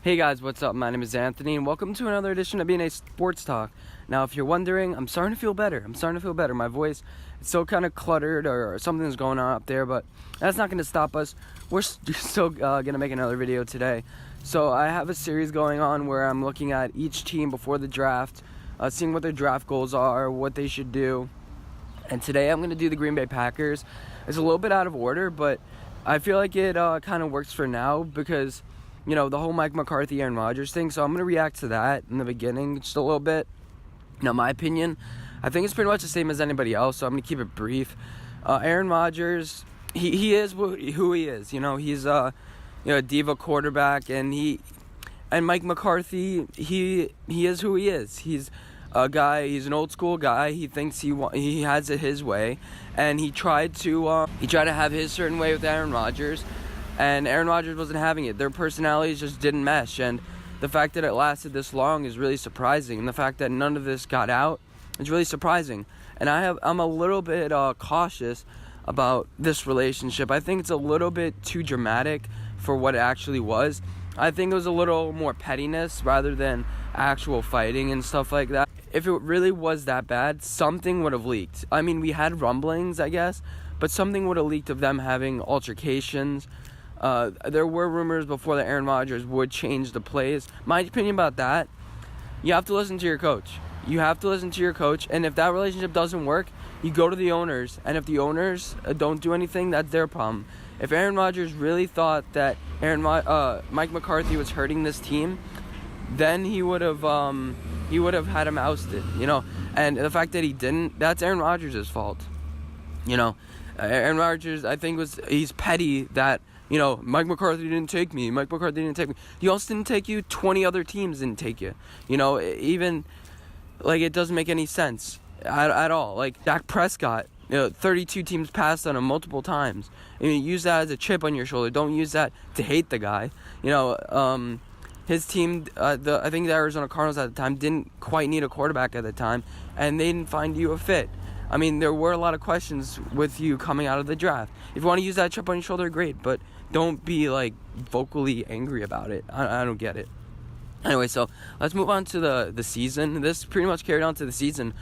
Hey guys, what's up? My name is Anthony, and welcome to another edition of BnA Sports Talk. Now, if you're wondering, I'm starting to feel better. My voice is still kind of cluttered, or something's going on up there, but that's not going to stop us. We're still going to make another video today. So I have a series going on where I'm looking at each team before the draft, seeing what their draft goals are, what they should do. And today I'm going to do the Green Bay Packers. It's a little bit out of order, but I feel like it kind of works for now because the whole Mike McCarthy, Aaron Rodgers thing. So I'm going to react to that in the beginning just a little bit. Now, my opinion, I think it's pretty much the same as anybody else, so I'm going to keep it brief. Aaron Rodgers, he is who he is. He's a diva quarterback, and Mike McCarthy, he is who he is. He's a guy. He's an old school guy. He thinks he has it his way, and he tried to have his certain way with Aaron Rodgers. And Aaron Rodgers wasn't having it. Their personalities just didn't mesh. And the fact that it lasted this long is really surprising. And the fact that none of this got out is really surprising. And I'm a little bit cautious about this relationship. I think it's a little bit too dramatic for what it actually was. I think it was a little more pettiness rather than actual fighting and stuff like that. If it really was that bad, something would have leaked. I mean, we had rumblings, I guess, but something would have leaked of them having altercations. There were rumors before that Aaron Rodgers would change the plays. My opinion about that, you have to listen to your coach. And if that relationship doesn't work, you go to the owners. And if the owners don't do anything, that's their problem. If Aaron Rodgers really thought that Mike McCarthy was hurting this team, then he would have had him ousted. And the fact that he didn't, that's Aaron Rodgers' fault. Aaron Rodgers, I think he's petty that Mike McCarthy didn't take me. He also didn't take you. 20 other teams didn't take you. Even, it doesn't make any sense at all. Like, Dak Prescott, 32 teams passed on him multiple times. Use that as a chip on your shoulder. Don't use that to hate the guy. His team, I think the Arizona Cardinals at the time, didn't quite need a quarterback at the time, and they didn't find you a fit. There were a lot of questions with you coming out of the draft. If you want to use that chip on your shoulder, great, but don't be, vocally angry about it. I don't get it. Anyway, so let's move on to the season. This pretty much carried on to the season.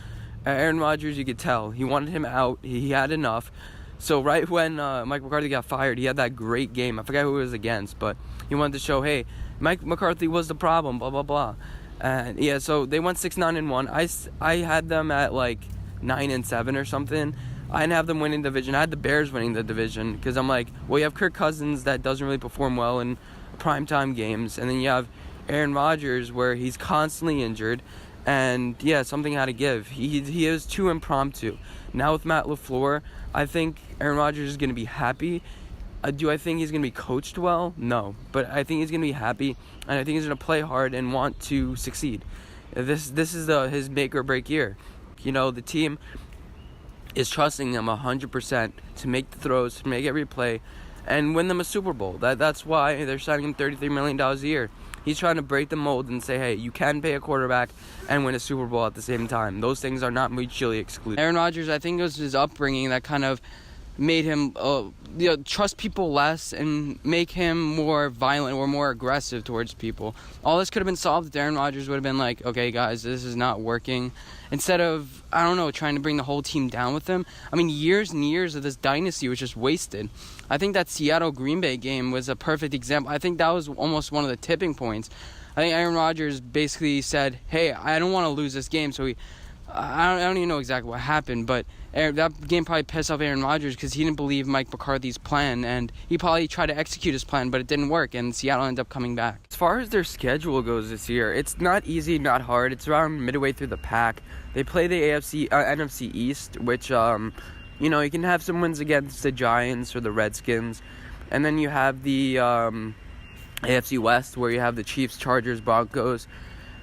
Aaron Rodgers, you could tell, he wanted him out. He had enough. So right when Mike McCarthy got fired, he had that great game. I forgot who it was against, but he wanted to show, hey, Mike McCarthy was the problem, blah, blah, blah. And, yeah, so they went 6-9-1. I had them at, 9-7 or something. I didn't have them winning the division. I had the Bears winning the division because I'm like, well, you have Kirk Cousins that doesn't really perform well in primetime games, and then you have Aaron Rodgers where he's constantly injured, and yeah, something had to give. He is too impromptu. Now with Matt LaFleur, I think Aaron Rodgers is going to be happy. Do I think he's going to be coached well? No, but I think he's going to be happy, and I think he's going to play hard and want to succeed. This is his make or break year. The team is trusting him 100% to make the throws, to make every play, and win them a Super Bowl. That's why they're signing him $33 million a year. He's trying to break the mold and say, hey, you can pay a quarterback and win a Super Bowl at the same time. Those things are not mutually exclusive. Aaron Rodgers, I think it was his upbringing that kind of made him trust people less and make him more violent or more aggressive towards people. All this could have been solved if Aaron Rodgers would have been like, okay, guys, this is not working. Instead of, trying to bring the whole team down with him. Years and years of this dynasty was just wasted. I think that Seattle-Green Bay game was a perfect example. I think that was almost one of the tipping points. I think Aaron Rodgers basically said, hey, I don't want to lose this game, so I don't even know exactly what happened, but that game probably pissed off Aaron Rodgers because he didn't believe Mike McCarthy's plan, and he probably tried to execute his plan, but it didn't work, and Seattle ended up coming back. As far as their schedule goes this year, it's not easy, not hard. It's around midway through the pack. They play the NFC East, which, you can have some wins against the Giants or the Redskins, and then you have the AFC West, where you have the Chiefs, Chargers, Broncos,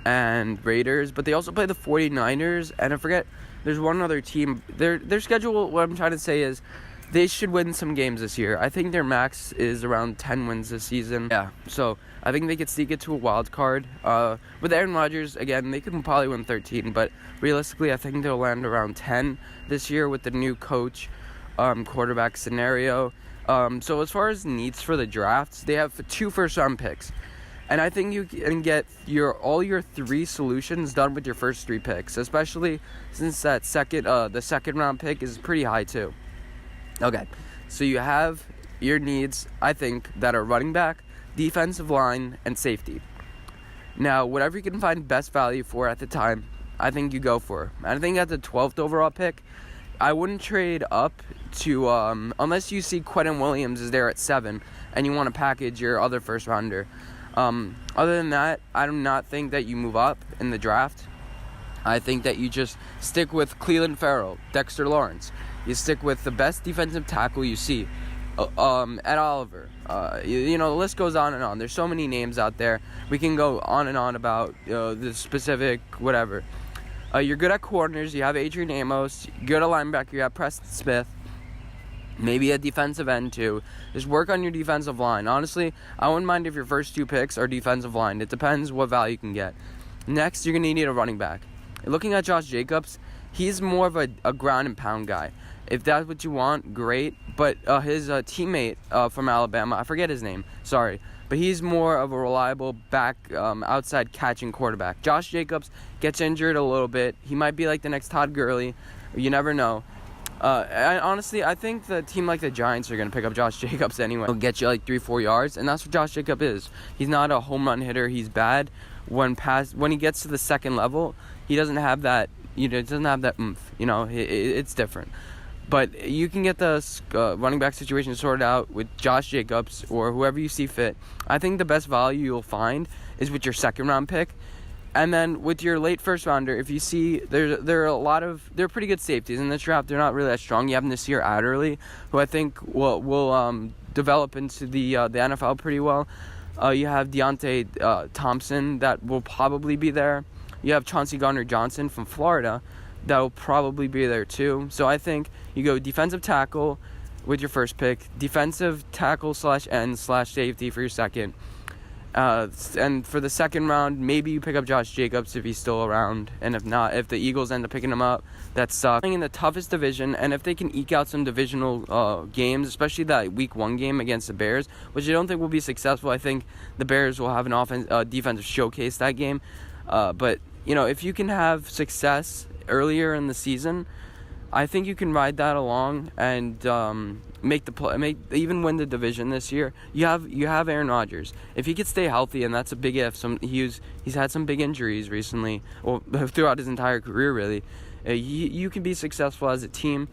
and Raiders, but they also play the 49ers, and I forget, there's one other team. Their schedule, what I'm trying to say is, they should win some games this year. I think their max is around 10 wins this season. Yeah, so I think they could sneak it to a wild card. With Aaron Rodgers, again, they could probably win 13, but realistically, I think they'll land around 10 this year with the new coach, quarterback scenario. So as far as needs for the drafts, they have 2 first-round picks. And I think you can get all your 3 solutions done with your first 3 picks, especially since the second round pick is pretty high too. Okay, so you have your needs, I think, that are running back, defensive line, and safety. Now, whatever you can find best value for at the time, I think you go for. And I think at the 12th overall pick, I wouldn't trade up to, unless you see Quentin Williams is there at 7 and you want to package your other first rounder. Other than that, I do not think that you move up in the draft. I think that you just stick with Cleveland Farrell, Dexter Lawrence. You stick with the best defensive tackle you see, Ed Oliver. The list goes on and on. There's so many names out there. We can go on and on about the specific whatever. You're good at corners. You have Adrian Amos. Good at linebacker. You have Preston Smith. Maybe a defensive end too. Just work on your defensive line. Honestly, I wouldn't mind if your first 2 picks are defensive line. It depends what value you can get. Next, you're going to need a running back. Looking at Josh Jacobs, he's more of a ground and pound guy. If that's what you want, great. But his teammate from Alabama, I forget his name, sorry. But he's more of a reliable back, outside catching quarterback. Josh Jacobs gets injured a little bit. He might be like the next Todd Gurley. You never know. Honestly, I think the team like the Giants are going to pick up Josh Jacobs anyway. He'll get you like 3-4 yards, and that's what Josh Jacobs is. He's not a home run hitter. He's bad. When he gets to the second level, he doesn't have that, doesn't have that oomph. It's different. But you can get the running back situation sorted out with Josh Jacobs or whoever you see fit. I think the best value you'll find is with your second round pick. And then with your late first rounder, if you see there are pretty good safeties in this draft. They're not really that strong. You have Nasir Adderley, who I think will develop into the NFL pretty well. You have Deontay Thompson that will probably be there. You have Chauncey Gardner-Johnson from Florida that will probably be there too. So I think you go defensive tackle with your first pick, defensive tackle /end/safety for your second. And for the second round, maybe you pick up Josh Jacobs if he's still around. And if not, if the Eagles end up picking him up, that sucks. In the toughest division, and if they can eke out some divisional games, especially that Week 1 game against the Bears, which I don't think will be successful. I think the Bears will have an defensive showcase that game. But, if you can have success earlier in the season, I think you can ride that along and even win the division this year. You have Aaron Rodgers. If he could stay healthy, and that's a big if. He's had some big injuries recently, or throughout his entire career, really. You can be successful as a team.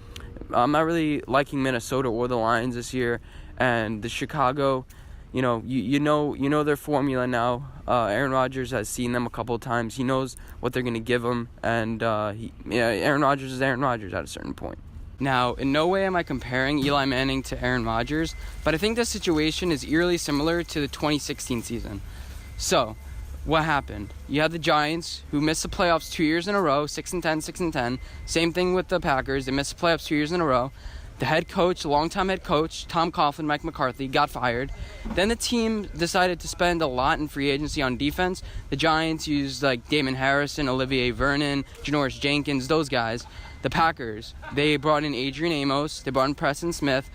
I'm not really liking Minnesota or the Lions this year, and the Chicago. You know their formula now. Aaron Rodgers has seen them a couple of times. He knows what they're going to give him, and Aaron Rodgers is Aaron Rodgers at a certain point. Now, in no way am I comparing Eli Manning to Aaron Rodgers, but I think the situation is eerily similar to the 2016 season. So, what happened? You had the Giants, who missed the playoffs 2 years in a row, 6-10, 6-10. Same thing with the Packers. They missed the playoffs 2 years in a row. The head coach, longtime head coach, Tom Coughlin, Mike McCarthy, got fired. Then the team decided to spend a lot in free agency on defense. The Giants used like Damon Harrison, Olivier Vernon, Janoris Jenkins, those guys. The Packers, they brought in Adrian Amos, they brought in Preston Smith,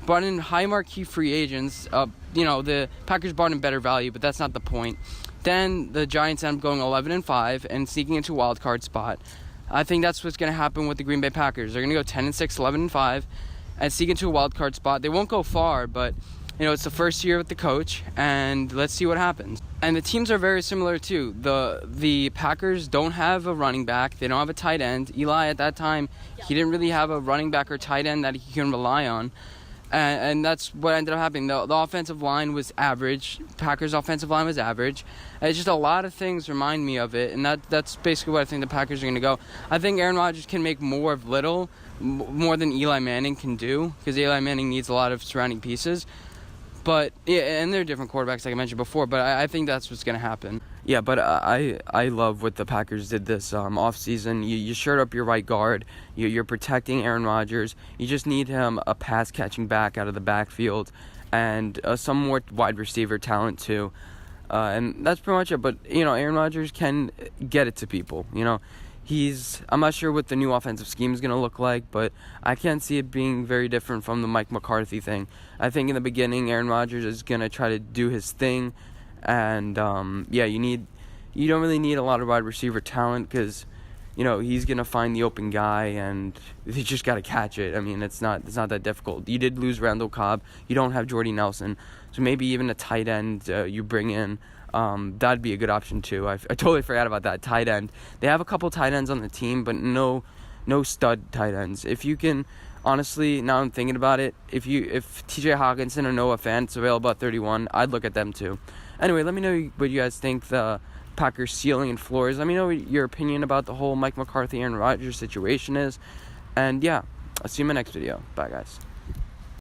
brought in high marquee free agents. The Packers brought in better value, but that's not the point. Then the Giants end up going 11-5 and sneaking into a wild card spot. I think that's what's going to happen with the Green Bay Packers. They're going to go 10-6, 11-5, and sneak into a wild card spot. They won't go far, but it's the first year with the coach, and let's see what happens. And the teams are very similar too. The Packers don't have a running back. They don't have a tight end. Eli at that time, he didn't really have a running back or tight end that he can rely on. And that's what ended up happening. The offensive line was average. Packers' offensive line was average. And it's just a lot of things remind me of it, and that's basically what I think the Packers are going to go. I think Aaron Rodgers can make more of little, more than Eli Manning can do, because Eli Manning needs a lot of surrounding pieces. But yeah, and they're different quarterbacks, like I mentioned before. But I think that's what's going to happen. Yeah, but I love what the Packers did this offseason. You shored up your right guard. You're protecting Aaron Rodgers. You just need him a pass-catching back out of the backfield and some more wide receiver talent too. And that's pretty much it. But, Aaron Rodgers can get it to people. I'm not sure what the new offensive scheme is going to look like, but I can't see it being very different from the Mike McCarthy thing. I think in the beginning, Aaron Rodgers is going to try to do his thing, And you don't really need a lot of wide receiver talent, because he's gonna find the open guy, and you just gotta catch it. I mean, it's not that difficult. You did lose Randall Cobb. You don't have Jordy Nelson, so maybe even a tight end you bring in. That'd be a good option too. I totally forgot about that tight end. They have a couple tight ends on the team, but no stud tight ends. If you can, honestly, now I'm thinking about it, if T.J. Hawkinson or Noah Fant's available at 31, I'd look at them too. Anyway, let me know what you guys think the Packers' ceiling and floors. Let me know what your opinion about the whole Mike McCarthy and Rodgers situation is. And yeah, I'll see you in my next video. Bye, guys.